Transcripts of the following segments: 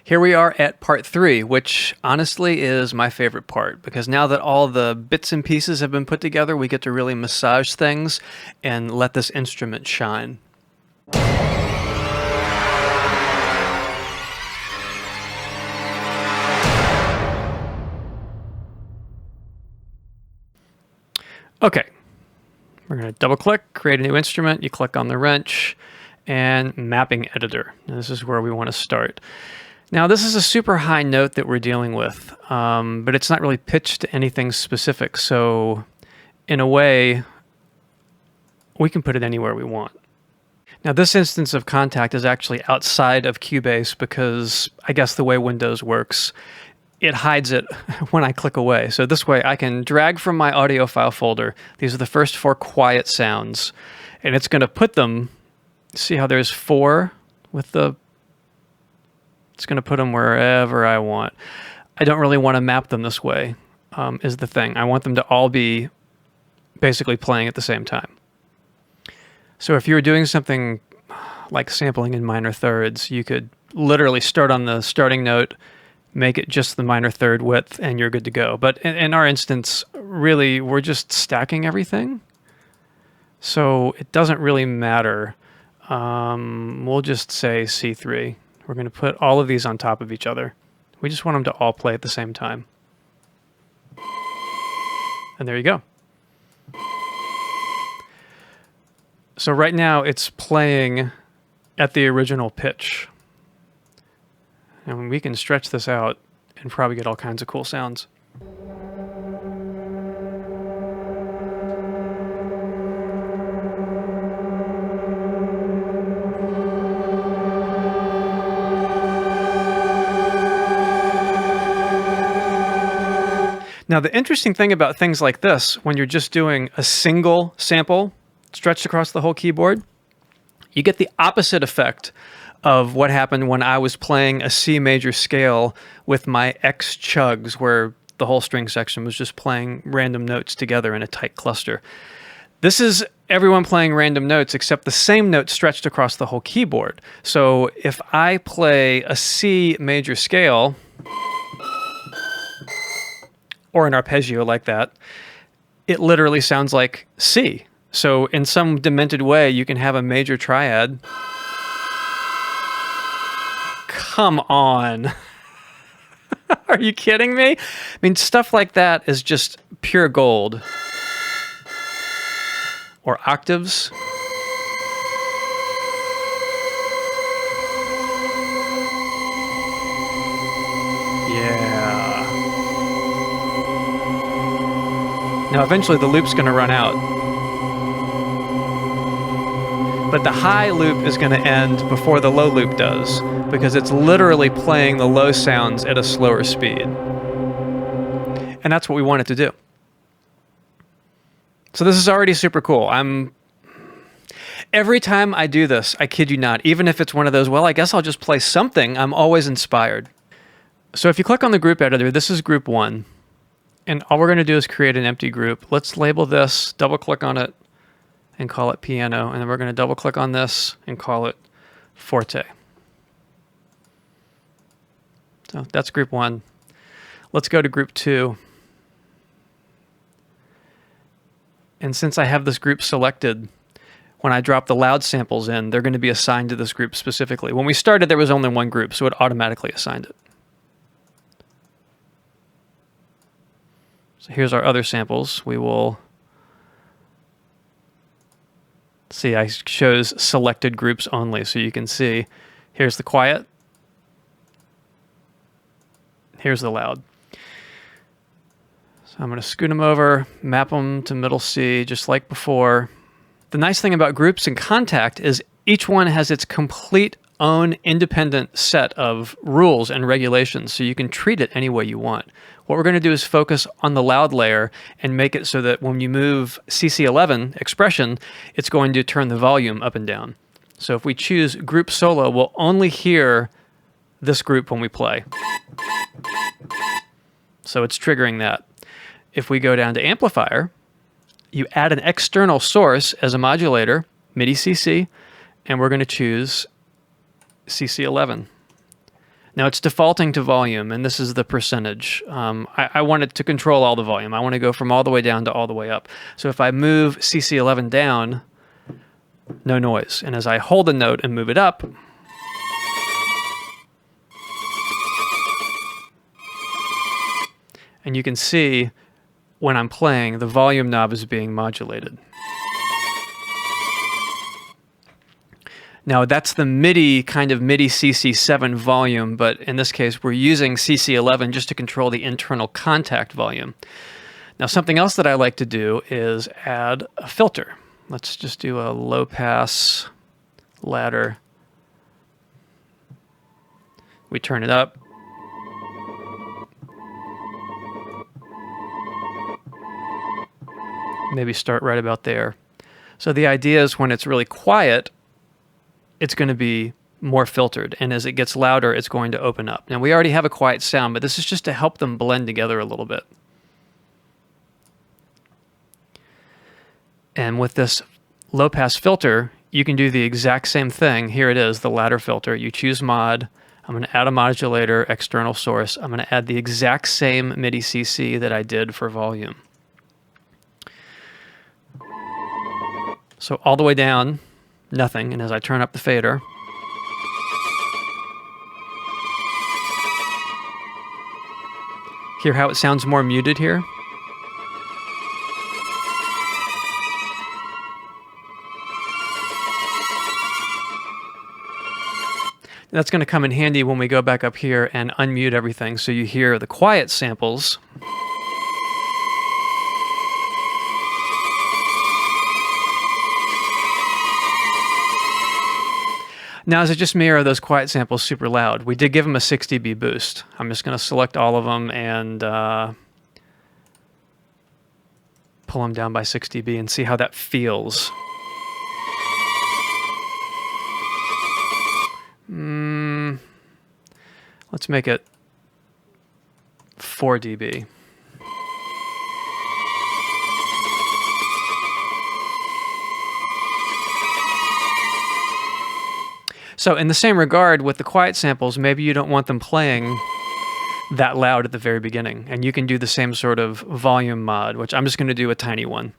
Here we are at part 3, which honestly is my favorite part, because now that all the bits and pieces have been put together, we get to really massage things and let this instrument shine. Okay, we're going to double click, create a new instrument. You click on the wrench and mapping editor. And this is where we want to start. Now, this is a super high note that we're dealing with, but it's not really pitched to anything specific. So in a way, we can put it anywhere we want. Now, this instance of Kontakt is actually outside of Cubase because I guess the way Windows works, it hides it when I click away. So this way I can drag from my audio file folder. These are the first 4 quiet sounds, and it's going to put them, see how there's 4 with the, it's going to put them wherever I want. I don't really want to map them this way, is the thing. I want them to all be basically playing at the same time. So if you were doing something like sampling in minor thirds, you could literally start on the starting note, make it just the minor third width, and you're good to go. But in our instance, really, we're just stacking everything. So it doesn't really matter. We'll just say C3. We're going to put all of these on top of each other. We just want them to all play at the same time. And there you go. So right now it's playing at the original pitch. And we can stretch this out and probably get all kinds of cool sounds. Now, the interesting thing about things like this, when you're just doing a single sample stretched across the whole keyboard, you get the opposite effect of what happened when I was playing a C major scale with my X chugs, where the whole string section was just playing random notes together in a tight cluster. This is everyone playing random notes except the same note stretched across the whole keyboard. So if I play a C major scale, or an arpeggio like that, it literally sounds like C. So in some demented way, you can have a major triad. Come on. Are you kidding me? I mean, stuff like that is just pure gold. Or octaves. Yeah. Now, eventually the loop's going to run out. But the high loop is going to end before the low loop does, because it's literally playing the low sounds at a slower speed. And that's what we want it to do. So this is already super cool. Every time I do this, I kid you not, even if it's one of those, well, I guess I'll just play something, I'm always inspired. So if you click on the group editor, this is group 1. And all we're going to do is create an empty group. Let's label this, double click on it, and call it piano. And then we're going to double click on this and call it forte. So that's group 1. Let's go to group 2. And since I have this group selected, when I drop the loud samples in, they're going to be assigned to this group specifically. When we started, there was only one group, so it automatically assigned it. So here's our other samples. We will see, I chose selected groups only, so you can see here's the quiet, here's the loud. So I'm going to scoot them over, map them to middle C, just like before. The nice thing about groups in Kontakt is each one has its complete own independent set of rules and regulations, so you can treat it any way you want. What we're going to do is focus on the loud layer and make it so that when you move CC11 expression, it's going to turn the volume up and down. So if we choose group solo, we'll only hear this group when we play. So it's triggering that. If we go down to amplifier, you add an external source as a modulator, MIDI CC, and we're going to choose CC11. Now it's defaulting to volume, and this is the percentage. I want it to control all the volume. I want to go from all the way down to all the way up. So if I move CC11 down, no noise. And as I hold a note and move it up, and you can see when I'm playing, the volume knob is being modulated. Now that's the MIDI, kind of MIDI CC7 volume, but in this case we're using CC11 just to control the internal Kontakt volume. Now something else that I like to do is add a filter. Let's just do a low pass ladder. We turn it up. Maybe start right about there. So the idea is when it's really quiet, it's going to be more filtered, and as it gets louder, it's going to open up. Now we already have a quiet sound, but this is just to help them blend together a little bit. And with this low pass filter, you can do the exact same thing. Here it is, the ladder filter. You choose mod. I'm going to add a modulator, external source. I'm going to add the exact same MIDI CC that I did for volume. So all the way down, nothing. And as I turn up the fader, hear how it sounds more muted here? That's going to come in handy when we go back up here and unmute everything so you hear the quiet samples. Now, is it just me or are those quiet samples super loud? We did give them a 6 dB boost. I'm just going to select all of them and pull them down by 6 dB and see how that feels. Let's make it 4 dB. So in the same regard with the quiet samples, maybe you don't want them playing that loud at the very beginning, and you can do the same sort of volume mod, which I'm just going to do a tiny one.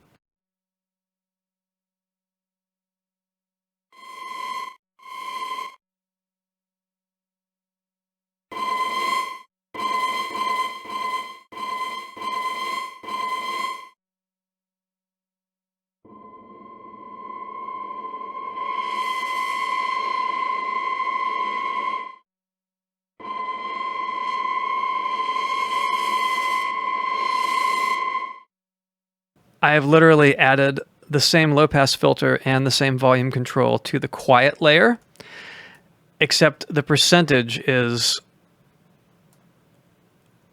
I have literally added the same low-pass filter and the same volume control to the quiet layer, except the percentage is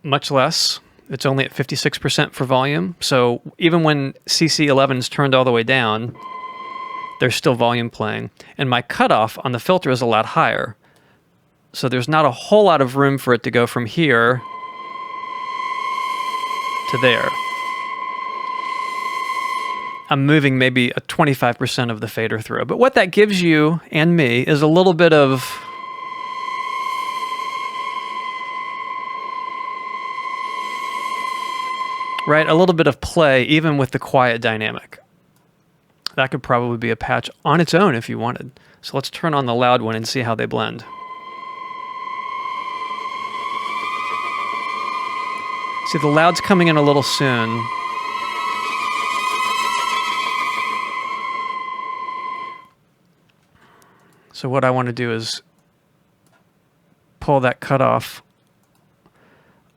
much less. It's only at 56% for volume, so even when CC11 is turned all the way down, there's still volume playing. And my cutoff on the filter is a lot higher, so there's not a whole lot of room for it to go from here to there. I'm moving maybe a 25% of the fader through. But what that gives you and me is a little bit of a little bit of play even with the quiet dynamic. That could probably be a patch on its own if you wanted. So let's turn on the loud one and see how they blend. See, the loud's coming in a little soon. So what I want to do is pull that cutoff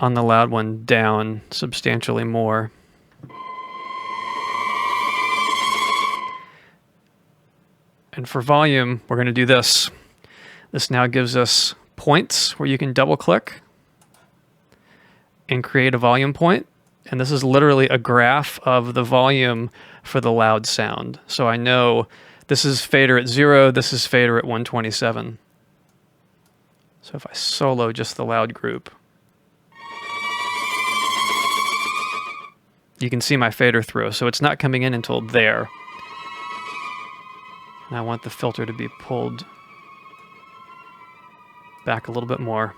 on the loud one down substantially more. And for volume, we're going to do this. This now gives us points where you can double click and create a volume point. And this is literally a graph of the volume for the loud sound. So I know this is fader at 0, this is fader at 127. So if I solo just the loud group, you can see my fader through. So it's not coming in until there. And I want the filter to be pulled back a little bit more.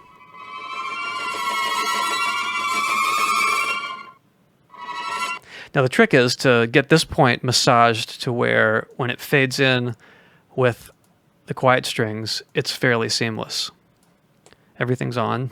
Now the trick is to get this point massaged to where when it fades in with the quiet strings, it's fairly seamless. Everything's on.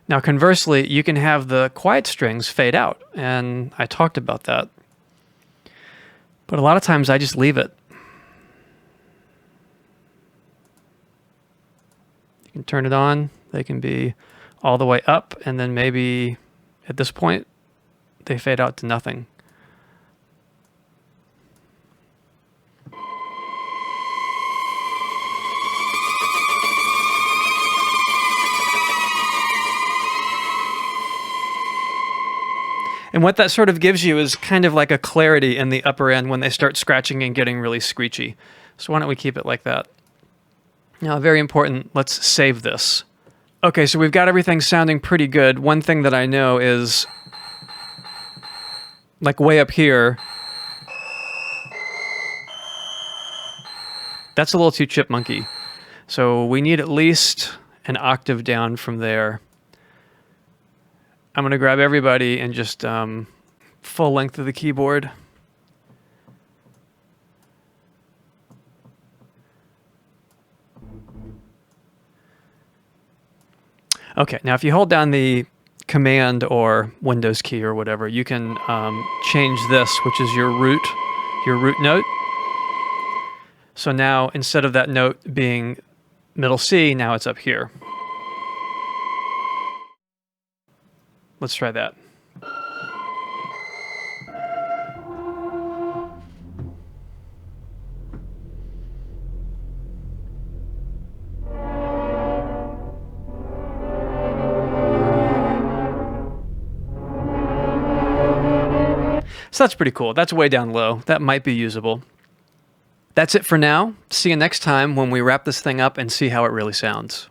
Now, conversely, you can have the quiet strings fade out, and I talked about that. But a lot of times I just leave it. You can turn it on. They can be all the way up, and then maybe at this point, they fade out to nothing. And what that sort of gives you is kind of like a clarity in the upper end when they start scratching and getting really screechy. So why don't we keep it like that? Now, very important, let's save this. Okay, so we've got everything sounding pretty good. One thing that I know is, like way up here, that's a little too chipmunky. So we need at least an octave down from there. I'm going to grab everybody and just full length of the keyboard. Okay, now if you hold down the Command or Windows key or whatever, you can change this, which is your root note. So now instead of that note being middle C, now it's up here. Let's try that. So that's pretty cool. That's way down low. That might be usable. That's it for now. See you next time when we wrap this thing up and see how it really sounds.